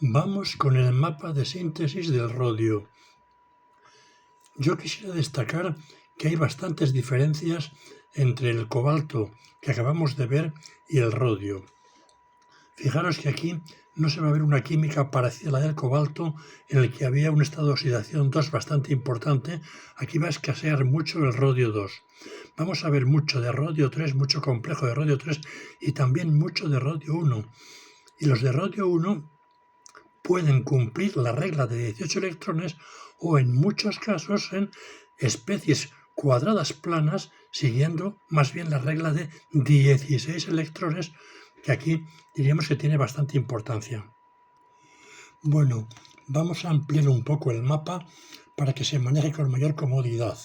Vamos con el mapa de síntesis del rodio. Yo quisiera destacar que hay bastantes diferencias entre el cobalto que acabamos de ver y el rodio. Fijaros que aquí no se va a ver una química parecida a la del cobalto, en el que había un estado de oxidación 2 bastante importante. Aquí va a escasear mucho el rodio 2. Vamos a ver mucho de rodio 3, mucho complejo de rodio 3 y también mucho de rodio 1. Y los de rodio 1 pueden cumplir la regla de 18 electrones o en muchos casos en especies cuadradas planas siguiendo más bien la regla de 16 electrones, que aquí diríamos que tiene bastante importancia. Bueno, vamos a ampliar un poco el mapa para que se maneje con mayor comodidad.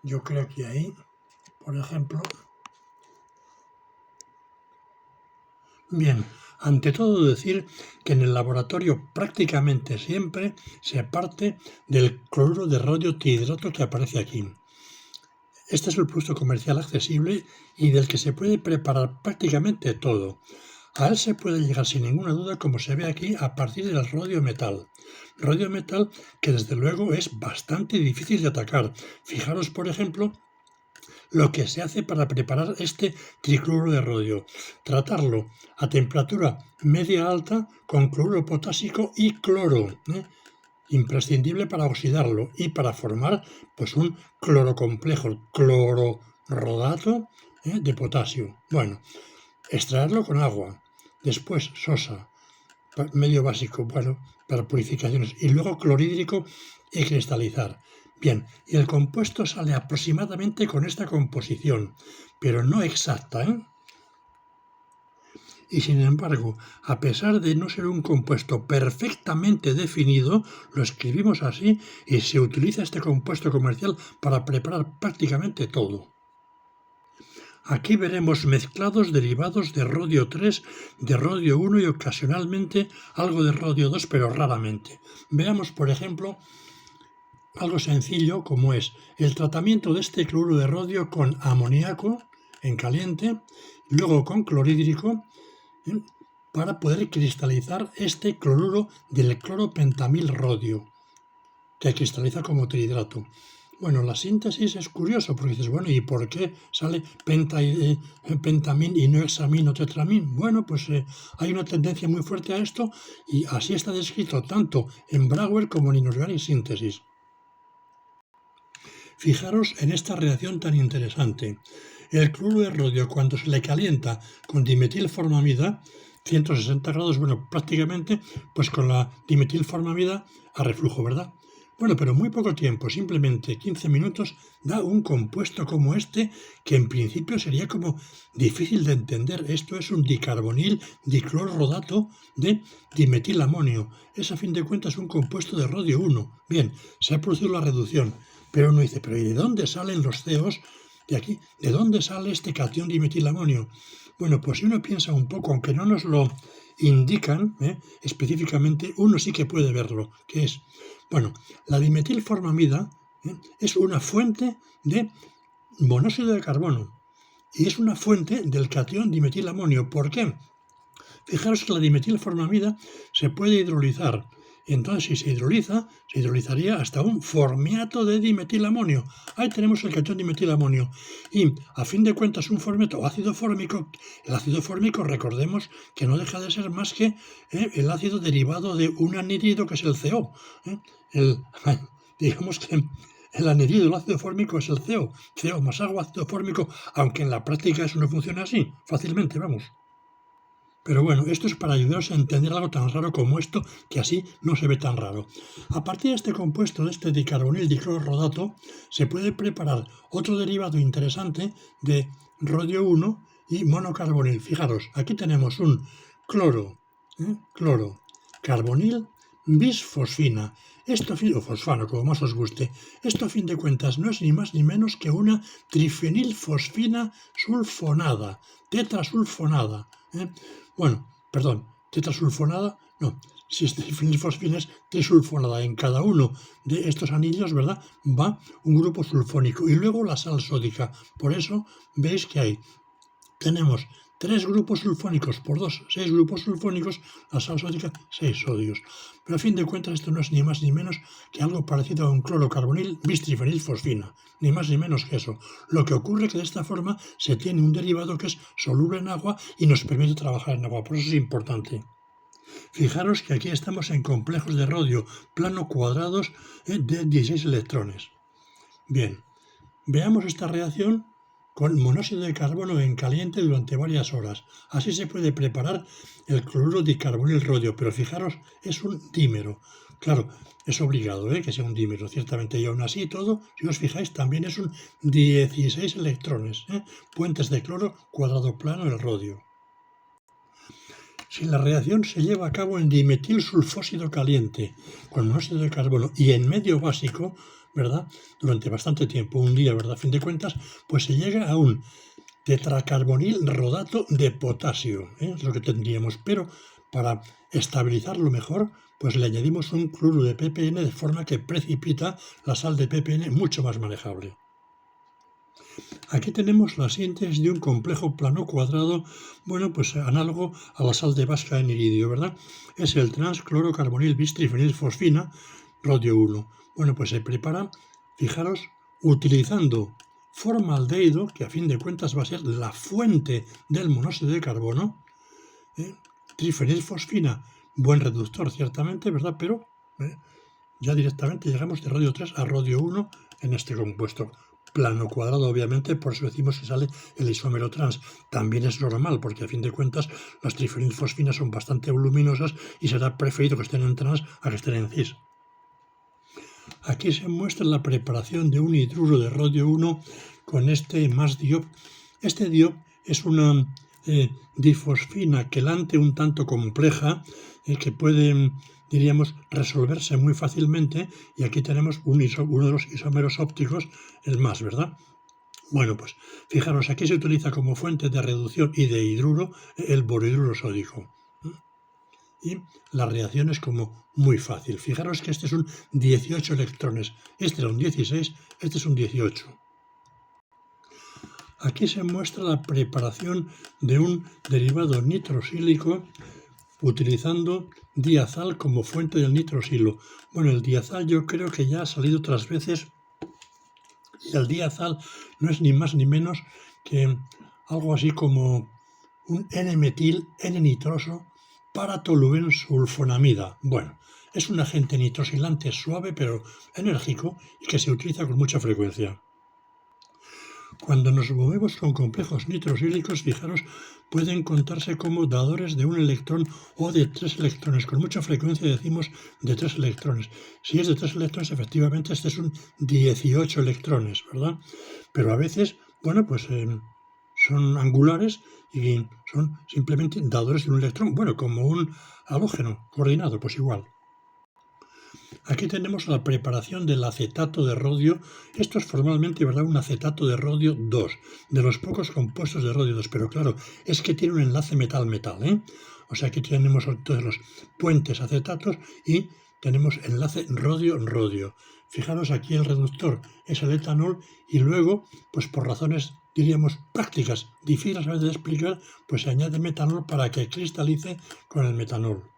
Yo creo que ahí, por ejemplo. Bien, ante todo decir que en el laboratorio prácticamente siempre se parte del cloruro de rodio trihidrato que aparece aquí. Este es el producto comercial accesible y del que se puede preparar prácticamente todo. A él se puede llegar sin ninguna duda, como se ve aquí, a partir del rodio metal. Rodio metal que desde luego es bastante difícil de atacar. Fijaros, por ejemplo, lo que se hace para preparar este tricloruro de rodio. Tratarlo a temperatura media alta con cloruro potásico y cloro, imprescindible para oxidarlo y para formar pues un clorocomplejo, clororodato de potasio. Bueno, extraerlo con agua, después sosa, medio básico, bueno, para purificaciones, y luego clorhídrico y cristalizar. Bien, y el compuesto sale aproximadamente con esta composición, pero no exacta, Y sin embargo, a pesar de no ser un compuesto perfectamente definido, lo escribimos así y se utiliza este compuesto comercial para preparar prácticamente todo. Aquí veremos mezclados derivados de rodio 3, de rodio 1 y ocasionalmente algo de rodio 2, pero raramente. Veamos, por ejemplo, algo sencillo como es el tratamiento de este cloruro de rodio con amoníaco en caliente, luego con clorhídrico, para poder cristalizar este cloruro del cloropentamil rodio, que cristaliza como trihidrato. Bueno, la síntesis es curioso porque dices, bueno, ¿y por qué sale pentamín y no hexamín o tetramín? Bueno, pues hay una tendencia muy fuerte a esto y así está descrito tanto en Brouwer como en Inorganic Synthesis. Fijaros en esta reacción tan interesante. El cloruro de rodio, cuando se le calienta con dimetilformamida, 160 grados, bueno, prácticamente, pues con la dimetilformamida a reflujo, ¿verdad? Bueno, pero muy poco tiempo, simplemente 15 minutos, da un compuesto como este, que en principio sería como difícil de entender. Esto es un dicarbonil diclorrodato de dimetilamonio. Es a fin de cuentas un compuesto de rodio 1. Bien, se ha producido la reducción, pero uno dice, ¿pero y de dónde salen los COs de aquí? ¿De dónde sale este catión dimetilamonio? Bueno, pues si uno piensa un poco, aunque no nos lo indican específicamente, uno sí que puede verlo, que es, bueno, la dimetilformamida es una fuente de monóxido de carbono y es una fuente del catión dimetilamonio. ¿Por qué? Fijaros que la dimetilformamida se puede hidrolizar. Entonces, si se hidrolizaría hasta un formiato de dimetilamonio. Ahí tenemos el catión dimetilamonio. Y, a fin de cuentas, un formiato o ácido fórmico. El ácido fórmico, recordemos que no deja de ser más que el ácido derivado de un anhídrido, que es el CO. Digamos que el anhídrido del ácido fórmico es el CO. CO más agua, ácido fórmico, aunque en la práctica eso no funciona así, fácilmente, vamos. Pero bueno, esto es para ayudaros a entender algo tan raro como esto, que así no se ve tan raro. A partir de este compuesto, de este dicarbonil diclorrodato, se puede preparar otro derivado interesante de rodio 1 y monocarbonil. Fijaros, aquí tenemos un cloro, carbonil bisfosfina. Esto, o fosfano, como más os guste. Esto, a fin de cuentas, no es ni más ni menos que una trifenilfosfina sulfonada, tetrasulfonada. Bueno, perdón, tetrasulfonada, no, si es trifenilfosfina es trisulfonada. En cada uno de estos anillos, ¿verdad?, va un grupo sulfónico y luego la sal sódica. Por eso veis que tenemos 3 grupos sulfónicos por 2, 6 grupos sulfónicos, la sal sódica, 6 sodios. Pero a fin de cuentas esto no es ni más ni menos que algo parecido a un clorocarbonil bistrifenilfosfina, ni más ni menos que eso. Lo que ocurre es que de esta forma se tiene un derivado que es soluble en agua y nos permite trabajar en agua, por eso es importante. Fijaros que aquí estamos en complejos de rodio plano cuadrados de 16 electrones. Bien, veamos esta reacción con monóxido de carbono en caliente durante varias horas. Así se puede preparar el cloruro dicarbonil rodio, pero fijaros, es un dímero. Claro, es obligado que sea un dímero, ciertamente, y aún así todo, si os fijáis, también es un 16 electrones, puentes de cloro cuadrado plano el rodio. Si la reacción se lleva a cabo en dimetil sulfósido caliente con monóxido de carbono y en medio básico, ¿verdad? Durante bastante tiempo, un día, ¿verdad? A fin de cuentas, pues se llega a un tetracarbonil rodato de potasio, es lo que tendríamos, pero para estabilizarlo mejor, pues le añadimos un cloruro de ppn de forma que precipita la sal de ppn mucho más manejable. Aquí tenemos la síntesis de un complejo plano cuadrado, bueno, pues análogo a la sal de Baska en iridio, ¿verdad? Es el transclorocarbonil bistrifenilfosfina, rodio 1. Bueno, pues se prepara, fijaros, utilizando formaldehído, que a fin de cuentas va a ser la fuente del monóxido de carbono, trifenilfosfina, buen reductor ciertamente, ¿verdad? Pero ya directamente llegamos de rodio 3 a rodio 1 en este compuesto. Plano cuadrado, obviamente, por eso decimos que sale el isómero trans. También es normal, porque a fin de cuentas las trifenilfosfinas son bastante voluminosas y será preferido que estén en trans a que estén en cis. Aquí se muestra la preparación de un hidruro de rodio 1 con este más diop. Este diop es una difosfina quelante un tanto compleja que puede, diríamos, resolverse muy fácilmente, y aquí tenemos uno de los isómeros ópticos, el más, ¿verdad? Bueno, pues fijaros, aquí se utiliza como fuente de reducción y de hidruro el borhidruro sódico. Y la reacción es como muy fácil. Fijaros que este es un 18 electrones, este era un 16, este es un 18. Aquí se muestra la preparación de un derivado nitrosílico utilizando diazal como fuente del nitrosilo. Bueno, el diazal yo creo que ya ha salido otras veces, y el diazal no es ni más ni menos que algo así como un N-metil, N-nitroso, paratoluensulfonamida. Bueno, es un agente nitrosilante suave pero enérgico y que se utiliza con mucha frecuencia. Cuando nos movemos con complejos nitrosílicos, fijaros, pueden contarse como dadores de un electrón o de 3 electrones. Con mucha frecuencia decimos de 3 electrones. Si es de 3 electrones, efectivamente este es un 18 electrones, ¿verdad? Pero a veces, bueno, pues son angulares y son simplemente dadores de un electrón. Bueno, como un halógeno coordinado, pues igual. Aquí tenemos la preparación del acetato de rodio. Esto es formalmente, ¿verdad?, un acetato de rodio 2, de los pocos compuestos de rodio 2, pero claro, es que tiene un enlace metal-metal, O sea, aquí tenemos entonces los puentes acetatos y tenemos enlace rodio-rodio. Fijaros, aquí el reductor es el etanol y luego, pues por razones, diríamos, prácticas, difíciles a veces de explicar, pues se añade metanol para que cristalice con el metanol.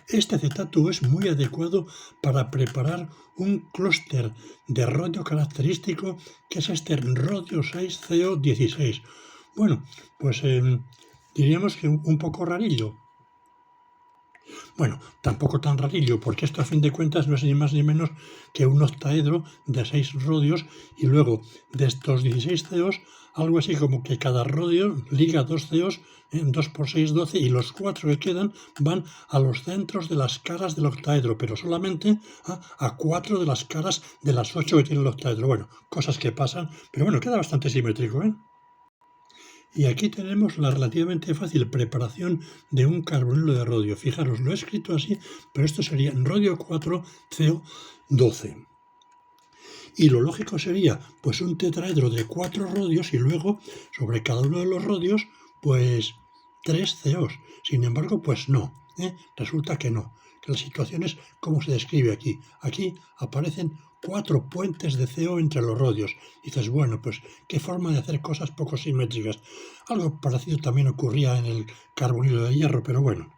Este acetato es muy adecuado para preparar un clúster de rodio característico, que es este rodio 6CO16. Bueno, pues diríamos que un poco rarillo. Bueno, tampoco tan rarillo, porque esto a fin de cuentas no es ni más ni menos que un octaedro de 6 rodios, y luego de estos 16 COs, algo así como que cada rodio liga 2 COs, 2 por 6, 12, y los 4 que quedan van a los centros de las caras del octaedro, pero solamente a 4 de las caras de las 8 que tiene el octaedro. Bueno, cosas que pasan, pero bueno, queda bastante simétrico, Y aquí tenemos la relativamente fácil preparación de un carbonilo de rodio. Fijaros, lo he escrito así, pero esto sería rodio 4CO12. Y lo lógico sería, pues, un tetraedro de 4 rodios y luego, sobre cada uno de los rodios, pues, 3 COs. Sin embargo, pues no. Resulta que no, que la situación es como se describe aquí. Aquí aparecen 4 puentes de CO entre los rodios. Y dices, bueno, pues qué forma de hacer cosas poco simétricas. Algo parecido también ocurría en el carbonilo de hierro, pero bueno.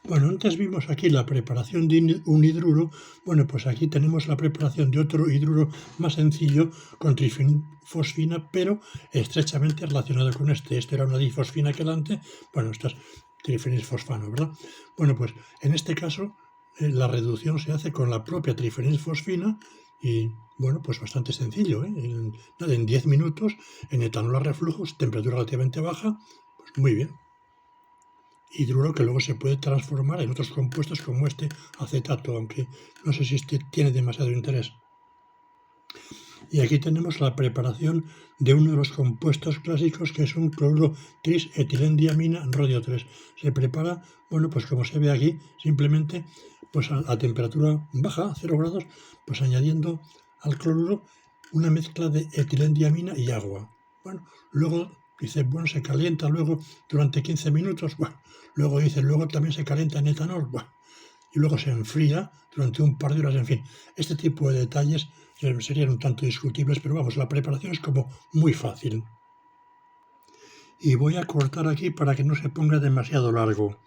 Bueno, antes vimos aquí la preparación de un hidruro. Bueno, pues aquí tenemos la preparación de otro hidruro más sencillo con trifosfina, pero estrechamente relacionado con este. Este era una difosfina quelante. Bueno, esta es trifenilfosfano, ¿verdad? Bueno, pues en este caso la reducción se hace con la propia trifenilfosfina y, bueno, pues bastante sencillo, ¿eh? En 10 minutos, en etanol a reflujos, temperatura relativamente baja, pues muy bien. Hidruro que luego se puede transformar en otros compuestos como este acetato, aunque no sé si este tiene demasiado interés. Y aquí tenemos la preparación de uno de los compuestos clásicos, que es un cloruro tris-etilendiamina rodio 3. Se prepara, bueno, pues como se ve aquí, simplemente pues a temperatura baja, 0 grados, pues añadiendo al cloruro una mezcla de etilendiamina y agua. Bueno, luego dice, bueno, se calienta luego durante 15 minutos, bueno, luego dice, luego también se calienta en etanol, bueno, y luego se enfría durante un par de horas, en fin. Este tipo de detalles serían un tanto discutibles, pero vamos, la preparación es como muy fácil. Y voy a cortar aquí para que no se ponga demasiado largo.